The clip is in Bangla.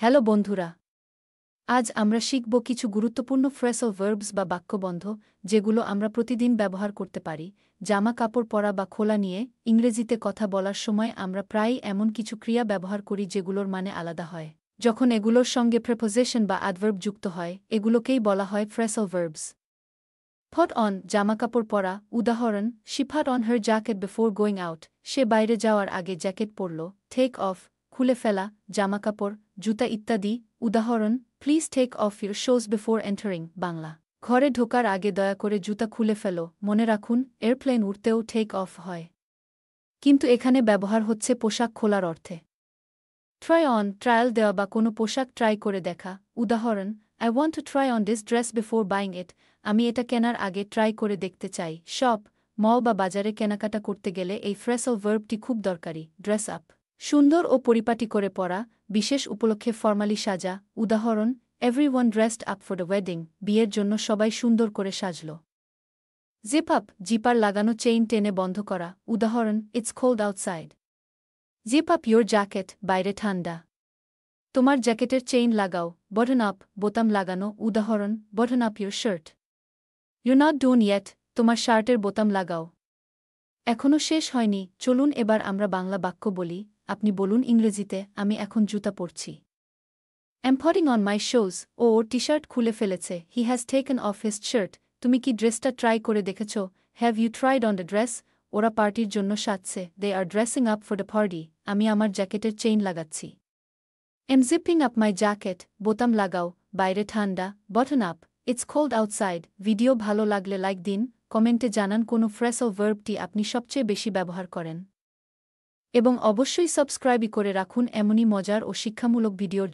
হ্যালো বন্ধুরা, আজ আমরা শিখব কিছু গুরুত্বপূর্ণ ফ্রেসল ভার্বস বা বাক্যবন্ধ যেগুলো আমরা প্রতিদিন ব্যবহার করতে পারি। জামা কাপড় পরা বা খোলা নিয়ে ইংরেজিতে কথা বলার সময় আমরা প্রায়ই এমন কিছু ক্রিয়া ব্যবহার করি যেগুলোর মানে আলাদা হয়। যখন এগুলোর সঙ্গে প্রেপোজিশন বা অ্যাডভার্ব যুক্ত হয়, এগুলোকেই বলা হয় ফ্রেসল ভার্বস। পট অন, জামাকাপড় পরা। উদাহরণ, she put on her jacket before going out, সে বাইরে যাওয়ার আগে জ্যাকেট পরল। টেক অফ, খুলে ফেলা, জামাকাপড়, জুতা ইত্যাদি। উদাহরণ, please take off your shoes before entering. Bangla, ঘরে ঢোকার আগে দয়া করে জুতা খুলে ফেলো। মনে রাখুন, এয়ারপ্লেন উড়তেও টেক অফ হয়, কিন্তু এখানে ব্যবহার হচ্ছে পোশাক খোলার অর্থে। ট্রাই অন, ট্রায়াল দেওয়া বা কোনো পোশাক ট্রাই করে দেখা। উদাহরণ, I want to try on this dress before buying ইট, আমি এটা কেনার আগে ট্রাই করে দেখতে চাই। শপ, মল বা বাজারে কেনাকাটা করতে গেলে এই ফ্রেসল ভার্বটি খুব দরকারি। ড্রেস আপ, সুন্দর ও পরিপাটি করে পরা, বিশেষ উপলক্ষে ফর্মালি সাজা। উদাহরণ, everyone dressed up for the wedding, বিয়ের জন্য সবাই সুন্দর করে সাজল। জিপ আপ, জিপার লাগানো চেইন টেনে বন্ধ করা। উদাহরণ, it's cold outside, zip up your jacket, বাইরে ঠান্ডা। তোমার জ্যাকেটের চেইন লাগাও। বটন আপ, বোতাম লাগানো। উদাহরণ, button up your shirt, you not done yet, তোমার শার্টের বোতাম লাগাও। এখনও শেষ হয়নি, চলুন এবার আমরা বাংলা বাক্য বলি। আপনি বলুন ইংরেজিতে, আমি এখন জুতা পরছি। I'm putting on my shoes, ও ওর টি শার্ট খুলে ফেলেছে। He has taken off his shirt, তুমি কি ড্রেসটা ট্রাই করে দেখেছ? Have you tried on the dress, ওরা পার্টির জন্য সাজছে। They are dressing up for the party, আমি আমার জ্যাকেটের চেইন লাগাচ্ছি। I'm zipping up my jacket, বোতাম লাগাও, বাইরে ঠান্ডা। Button up, it's cold outside. Video ভালো লাগলে লাইক দিন, কমেন্টে জানান কোন ফ্রেসল ভার্বটি আপনি সবচেয়ে বেশি ব্যবহার করেন। এবং অবশ্যই সাবস্ক্রাইবই করে রাখুন এমনই মজার ও শিক্ষামূলক ভিডিওর